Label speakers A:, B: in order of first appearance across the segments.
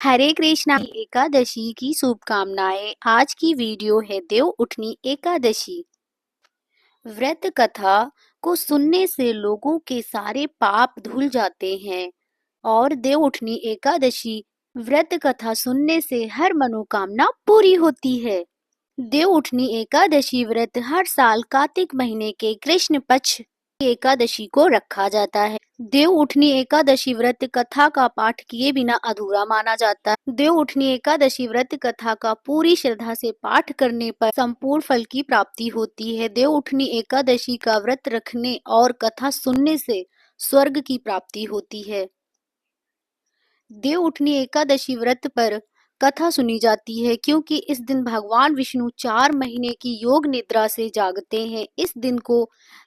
A: हरे कृष्णा एकादशी की शुभकामनाएं। आज की वीडियो है देव उठनी एकादशी। व्रत कथा को सुनने से लोगों के सारे पाप धुल जाते हैं और देव उठनी एकादशी व्रत कथा सुनने से हर मनोकामना पूरी होती है। देव उठनी एकादशी व्रत हर साल कार्तिक महीने के कृष्ण पक्ष की एकादशी को रखा जाता है। देव उठनी एकादशी व्रत कथा का पाठ किए बिना अधूरा माना जाता है। देव उठनी एकादशी व्रत कथा का पूरी श्रद्धा से पाठ करने पर संपूर्ण फल की प्राप्ति होती है। देव उठनी एकादशी का व्रत रखने और कथा सुनने से स्वर्ग की प्राप्ति होती है। देव उठनी एकादशी व्रत पर कथा सुनी जाती है क्योंकि इस दिन भगवान विष्णु 4 महीने की योग निद्रा से जागते हैं। इस दिन को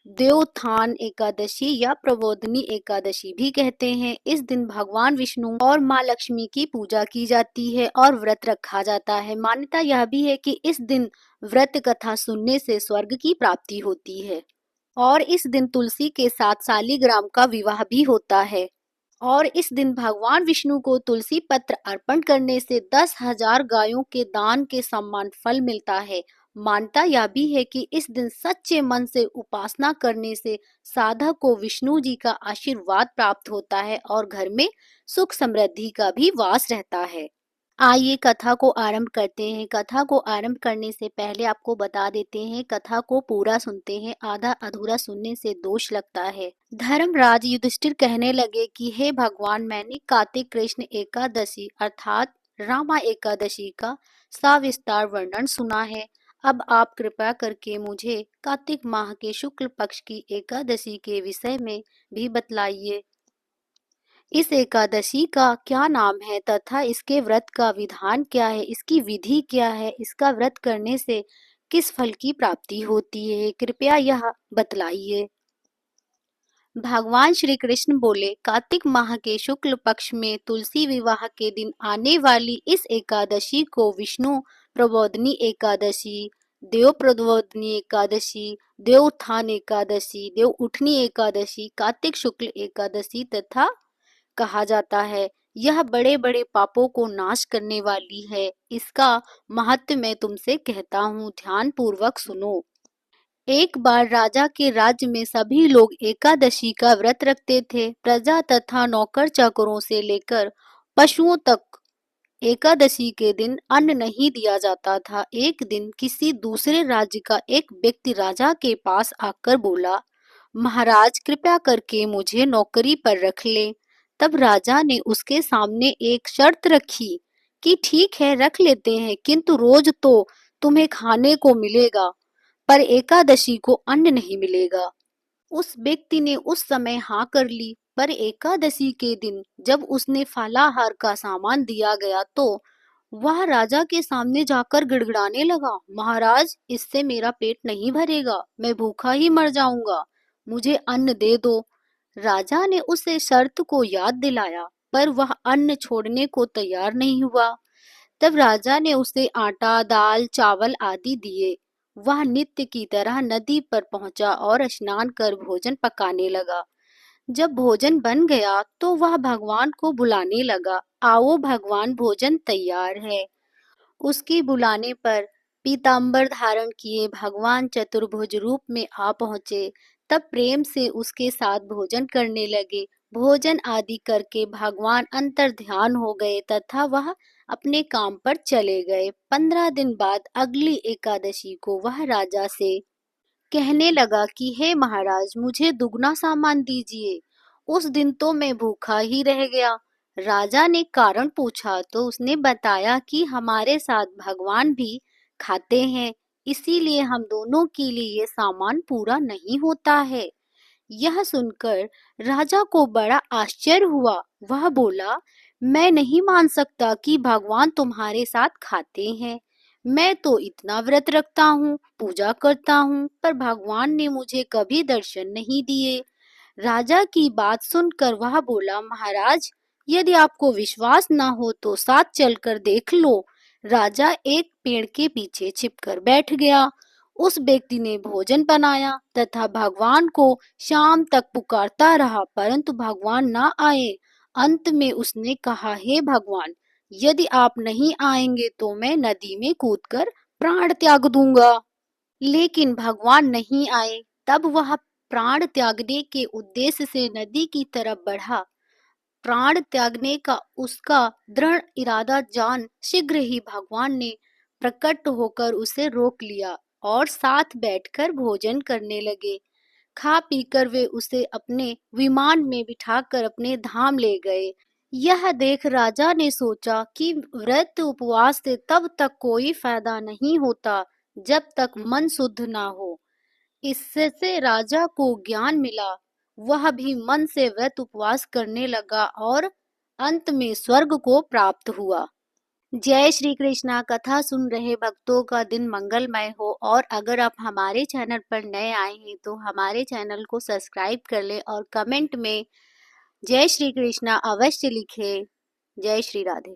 A: देवोत्थान एकादशी या प्रबोधनी एकादशी भी कहते हैं। इस दिन भगवान विष्णु और माँ लक्ष्मी की पूजा की जाती है और व्रत रखा जाता है। मान्यता यह भी है कि इस दिन व्रत कथा सुनने से स्वर्ग की प्राप्ति होती है और इस दिन तुलसी के साथ शालिग्राम का विवाह भी होता है और इस दिन भगवान विष्णु को तुलसी पत्र अर्पण करने से 10,000 गायों के दान के समान फल मिलता है। मान्यता यह भी है कि इस दिन सच्चे मन से उपासना करने से साधक को विष्णु जी का आशीर्वाद प्राप्त होता है और घर में सुख समृद्धि का भी वास रहता है। आइए कथा को आरंभ करते हैं। कथा को आरंभ करने से पहले आपको बता देते हैं, कथा को पूरा सुनते हैं, आधा अधूरा सुनने से दोष लगता है। धर्मराज युधिष्ठिर कहने लगे कि हे भगवान, मैंने कार्तिक कृष्ण एकादशी अर्थात रामा एकादशी का सविस्तार वर्णन सुना है। अब आप कृपया करके मुझे कार्तिक माह के शुक्ल पक्ष की एकादशी के विषय में भी बतलाइए। इस एकादशी का क्या नाम है तथा इसके व्रत का विधान क्या है, इसकी विधि क्या है, इसका व्रत करने से किस फल की प्राप्ति होती है, कृपया यह बतलाइए। भगवान श्री कृष्ण बोले, कार्तिक माह के शुक्ल पक्ष में तुलसी विवाह के दिन आने वाली इस एकादशी को विष्णु प्रबोधनी एकादशी, देव प्रबोधनी एकादशी, देव उत्थान एकादशी, देव उठनी एकादशी, कार्तिक शुक्ल एकादशी तथा कहा जाता है। यह बड़े बड़े पापों को नाश करने वाली है। इसका महत्व मैं तुमसे कहता हूँ, ध्यान पूर्वक सुनो। एक बार राजा के राज्य में सभी लोग एकादशी का व्रत रखते थे। प्रजा तथा नौकर चाकरों से लेकर पशुओं तक एकादशी के दिन अन्न नहीं दिया जाता था। एक दिन किसी दूसरे राज्य का एक व्यक्ति राजा के पास आकर बोला, महाराज कृपया करके मुझे नौकरी पर रख ले। तब राजा ने उसके सामने एक शर्त रखी कि ठीक है, रख लेते हैं, किंतु रोज तो तुम्हें खाने को मिलेगा पर एकादशी को अन्न नहीं मिलेगा। उस व्यक्ति ने उस समय हाँ कर ली, पर एकादशी के दिन जब उसने फलाहार का सामान दिया गया तो वह राजा के सामने जाकर गिड़गिड़ाने लगा, महाराज इससे मेरा पेट नहीं भरेगा, मैं भूखा ही मर जाऊंगा, मुझे अन्न दे दो। राजा ने उसे शर्त को याद दिलाया पर वह अन्न छोड़ने को तैयार नहीं हुआ। तब राजा ने उसे आटा, दाल, चावल आदि दिए। वह नित्य की तरह नदी पर पहुंचा और स्नान कर भोजन पकाने लगा। जब भोजन बन गया तो वह भगवान को बुलाने लगा, आओ भगवान, भोजन तैयार है। उसकी बुलाने पर पीतांबर धारण किए भगवान चतुर्भुज रूप में आ पहुंचे। तब प्रेम से उसके साथ भोजन करने लगे। भोजन आदि करके भगवान अंतर ध्यान हो गए तथा वह अपने काम पर चले गए। 15 दिन बाद अगली एकादशी को वह राजा से कहने लगा कि हे महाराज, मुझे दुगना सामान दीजिए। उस दिन तो मैं भूखा ही रह गया। राजा ने कारण पूछा तो उसने बताया कि हमारे साथ भगवान भी खाते हैं, इसीलिए हम दोनों के लिए ये सामान पूरा नहीं होता है। यह सुनकर राजा को बड़ा आश्चर्य हुआ। वह बोला, मैं नहीं मान सकता कि भगवान तुम्हारे साथ खाते हैं। मैं तो इतना व्रत रखता हूँ, पूजा करता हूँ, पर भगवान ने मुझे कभी दर्शन नहीं दिए। राजा की बात सुनकर वह बोला, महाराज यदि आपको विश्वास न हो तो साथ चलकर देख लो। राजा एक पेड़ के पीछे छिपकर बैठ गया। उस व्यक्ति ने भोजन बनाया तथा भगवान को शाम तक पुकारता रहा, परंतु भगवान न आए। अंत में उसने कहा, हे भगवान, यदि आप नहीं आएंगे तो मैं नदी में कूदकर प्राण त्याग दूंगा। लेकिन भगवान नहीं आए। तब वह प्राण त्यागने के उद्देश्य से नदी की तरफ बढ़ा। प्राण त्यागने का उसका दृढ़ इरादा जान शीघ्र ही भगवान ने प्रकट होकर उसे रोक लिया और साथ बैठकर भोजन करने लगे। खा पीकर वे उसे अपने विमान में बिठाकर अपने धाम ले गए। यह देख राजा ने सोचा कि व्रत उपवास से तब तक कोई फायदा नहीं होता जब तक मन शुद्ध ना हो। इससे राजा को ज्ञान मिला। वह भी मन से व्रत उपवास करने लगा और अंत में स्वर्ग को प्राप्त हुआ। जय श्री कृष्णा। कथा सुन रहे भक्तों का दिन मंगलमय हो। और अगर आप हमारे चैनल पर नए आए हैं तो हमारे चैनल को सब्सक्राइब कर लें और कमेंट में जय श्री कृष्णा अवश्य लिखें। जय श्री राधे।